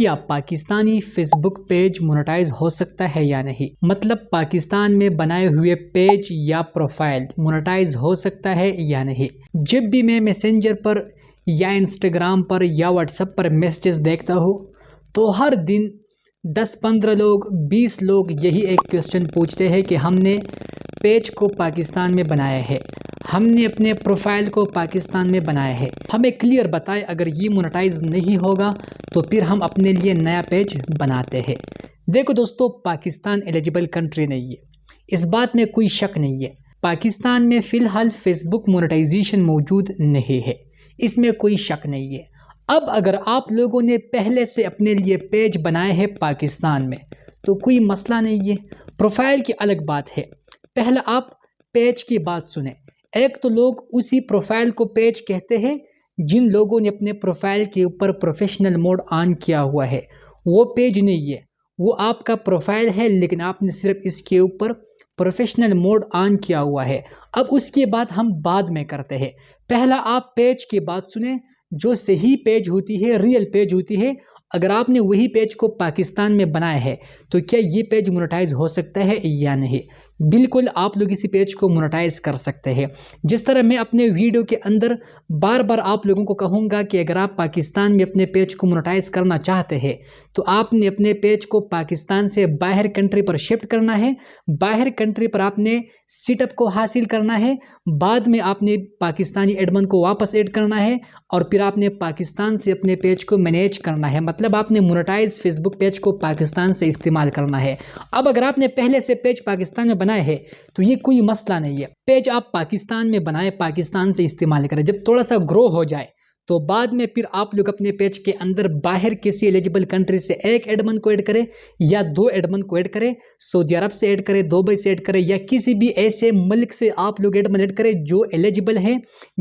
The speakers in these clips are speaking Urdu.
کیا پاکستانی فیس بک پیج مونیٹائز ہو سکتا ہے یا نہیں؟ مطلب پاکستان میں بنائے ہوئے پیج یا پروفائل مونیٹائز ہو سکتا ہے یا نہیں؟ جب بھی میں میسنجر پر یا انسٹاگرام پر یا واٹس ایپ پر میسیجز دیکھتا ہوں تو ہر دن 10-15 لوگ 20 لوگ یہی ایک کویسچن پوچھتے ہیں کہ ہم نے پیج کو پاکستان میں بنایا ہے، ہم نے اپنے پروفائل کو پاکستان میں بنایا ہے، ہمیں کلیئر بتائے اگر یہ مونیٹائز نہیں ہوگا تو پھر ہم اپنے لیے نیا پیج بناتے ہیں۔ دیکھو دوستو، پاکستان ایلیجیبل کنٹری نہیں ہے، اس بات میں کوئی شک نہیں ہے۔ پاکستان میں فی الحال فیس بک مونیٹائزیشن موجود نہیں ہے، اس میں کوئی شک نہیں ہے۔ اب اگر آپ لوگوں نے پہلے سے اپنے لیے پیج بنائے ہیں پاکستان میں تو کوئی مسئلہ نہیں ہے، پروفائل کی الگ بات ہے۔ پہلے آپ پیج کی بات سنیں۔ ایک تو لوگ اسی پروفائل کو پیج کہتے ہیں جن لوگوں نے اپنے پروفائل کے اوپر پروفیشنل موڈ آن کیا ہوا ہے، وہ پیج نہیں ہے، وہ آپ کا پروفائل ہے لیکن آپ نے صرف اس کے اوپر پروفیشنل موڈ آن کیا ہوا ہے۔ اب اس کے بعد ہم بعد میں کرتے ہیں۔ پہلا آپ پیج کی بات سنیں، جو صحیح پیج ہوتی ہے، ریئل پیج ہوتی ہے۔ اگر آپ نے وہی پیج کو پاکستان میں بنایا ہے تو کیا یہ پیج مونیٹائز ہو سکتا ہے یا نہیں؟ بالکل آپ لوگ اسی پیج کو مونیٹائز کر سکتے ہیں۔ جس طرح میں اپنے ویڈیو کے اندر بار بار آپ لوگوں کو کہوں گا کہ اگر آپ پاکستان میں اپنے پیج کو مونیٹائز کرنا چاہتے ہیں تو آپ نے اپنے پیج کو پاکستان سے باہر کنٹری پر شفٹ کرنا ہے، باہر کنٹری پر آپ نے سیٹ اپ کو حاصل کرنا ہے، بعد میں آپ نے پاکستانی ایڈمن کو واپس ایڈ کرنا ہے اور پھر آپ نے پاکستان سے اپنے پیج کو مینیج کرنا ہے۔ مطلب آپ نے مونیٹائز فیس بک پیج کو پاکستان سے استعمال کرنا ہے۔ اب اگر آپ نے پہلے سے پیج پاکستان میں بنائے ہے تو یہ کوئی مسئلہ نہیں ہے، پیج آپ پاکستان میں بنائے، پاکستان سے استعمال کریں۔ جب تھوڑا سا گرو ہو جائے تو بعد میں پھر آپ لوگ اپنے پیج کے اندر باہر کسی ایلیجیبل کنٹری سے ایک ایڈمن کو ایڈ کریں یا 2 ایڈمن کو ایڈ کریں، سعودی عرب سے ایڈ کریں، دبئی سے ایڈ کریں یا کسی بھی ایسے ملک سے آپ لوگ ایڈمن ایڈ کریں جو ایلیجیبل ہیں،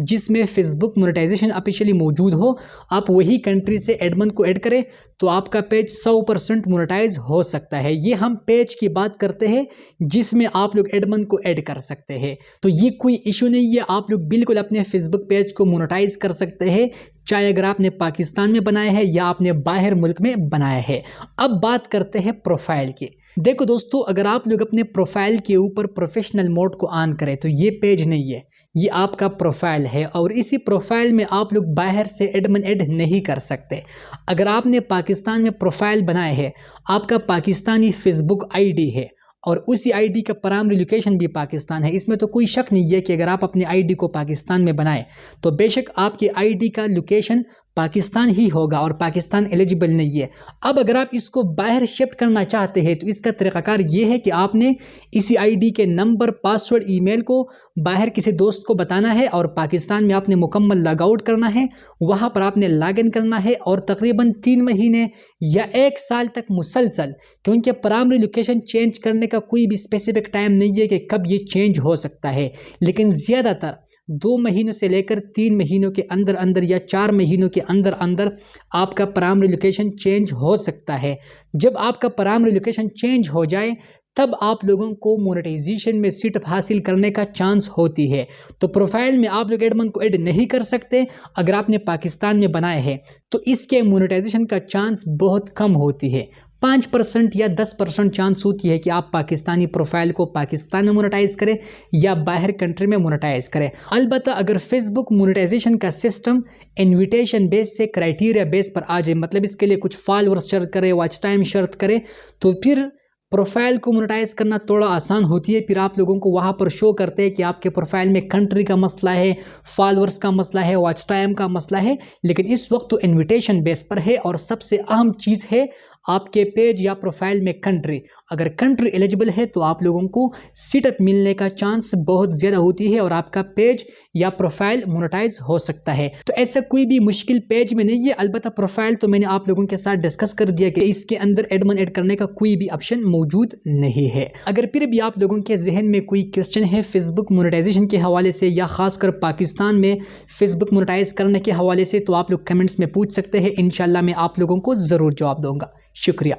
جس میں فیس بک مونیٹائزیشن آفیشلی موجود ہو۔ آپ وہی کنٹری سے ایڈمن کو ایڈ کریں تو آپ کا پیج 100% مونیٹائز ہو سکتا ہے۔ یہ ہم پیج کی بات کرتے ہیں جس میں آپ لوگ ایڈمن کو ایڈ کر سکتے ہیں، تو یہ کوئی ایشو نہیں ہے۔ آپ لوگ بالکل اپنے فیس بک پیج کو مونیٹائز کر سکتے ہیں، چاہے اگر آپ نے پاکستان میں بنایا ہے یا آپ نے باہر ملک میں بنایا ہے۔ اب بات کرتے ہیں پروفائل کی۔ دیکھو دوستو، اگر آپ لوگ اپنے پروفائل کے اوپر پروفیشنل موڈ کو آن کریں تو یہ پیج نہیں ہے، یہ آپ کا پروفائل ہے اور اسی پروفائل میں آپ لوگ باہر سے ایڈمن ایڈ نہیں کر سکتے۔ اگر آپ نے پاکستان میں پروفائل بنایا ہے، آپ کا Pakistani Facebook I D ہے اور اسی آئی ڈی کا پرائمری لوکیشن بھی پاکستان ہے، اس میں تو کوئی شک نہیں ہے کہ اگر آپ اپنے آئی ڈی کو پاکستان میں بنائیں تو بے شک آپ کی آئی ڈی کا لوکیشن پاکستان ہی ہوگا اور پاکستان ایلیجیبل نہیں ہے۔ اب اگر آپ اس کو باہر شفٹ کرنا چاہتے ہیں تو اس کا طریقہ کار یہ ہے کہ آپ نے اسی آئی ڈی کے نمبر، پاسورڈ، ای میل کو باہر کسی دوست کو بتانا ہے اور پاکستان میں آپ نے مکمل لاگ آؤٹ کرنا ہے، وہاں پر آپ نے لاگ ان کرنا ہے اور تقریباً 3 مہینے یا 1 سال تک مسلسل، کیونکہ پرائمری لوکیشن چینج کرنے کا کوئی بھی اسپیسیفک ٹائم نہیں ہے کہ کب یہ چینج ہو سکتا ہے، لیکن زیادہ تر 2 مہینوں سے لے کر 3 مہینوں کے اندر اندر یا 4 مہینوں کے اندر اندر آپ کا پرائمری لوکیشن چینج ہو سکتا ہے۔ جب آپ کا پرائمری لوکیشن چینج ہو جائے تب آپ لوگوں کو مونیٹائزیشن میں سیٹ اپ حاصل کرنے کا چانس ہوتی ہے۔ تو پروفائل میں آپ لوگ ایڈمن کو ایڈ نہیں کر سکتے اگر آپ نے پاکستان میں بنائے ہے تو اس کے مونیٹائزیشن کا چانس بہت کم ہوتی ہے، 5% یا 10% چانس ہوتی ہے کہ آپ پاکستانی پروفائل کو پاکستان میں مونیٹائز کریں یا باہر کنٹری میں مونیٹائز کریں۔ البتہ اگر فیس بک مونیٹائزیشن کا سسٹم انویٹیشن بیس سے کرائٹیریا بیس پر آ جائے، مطلب اس کے لیے کچھ فالورز شرط کرے، واچ ٹائم شرط کرے، تو پھر پروفائل کو مونیٹائز کرنا تھوڑا آسان ہوتی ہے۔ پھر آپ لوگوں کو وہاں پر شو کرتے ہیں کہ آپ کے پروفائل میں کنٹری کا مسئلہ ہے، فالورز کا مسئلہ ہے، واچ ٹائم کا مسئلہ ہے، لیکن اس وقت تو انویٹیشن بیس پر ہے اور سب سے اہم چیز ہے آپ کے پیج یا پروفائل میں کنٹری۔ اگر کنٹری ایلیجیبل ہے تو آپ لوگوں کو سیٹ اپ ملنے کا چانس بہت زیادہ ہوتی ہے اور آپ کا پیج یا پروفائل مونیٹائز ہو سکتا ہے۔ تو ایسا کوئی بھی مشکل پیج میں نہیں ہے۔ البتہ پروفائل تو میں نے آپ لوگوں کے ساتھ ڈسکس کر دیا کہ اس کے اندر ایڈمن ایڈ کرنے کا کوئی بھی آپشن موجود نہیں ہے۔ اگر پھر بھی آپ لوگوں کے ذہن میں کوئی کویسچن ہے فیس بک مونیٹائزیشن کے حوالے سے یا خاص کر پاکستان میں فیس بک مونیٹائز کرنے کے حوالے سے، تو آپ لوگ کمنٹس میں پوچھ سکتے ہیں، انشاءاللہ میں آپ لوگوں کو ضرور جواب دوں گا۔ شکریہ۔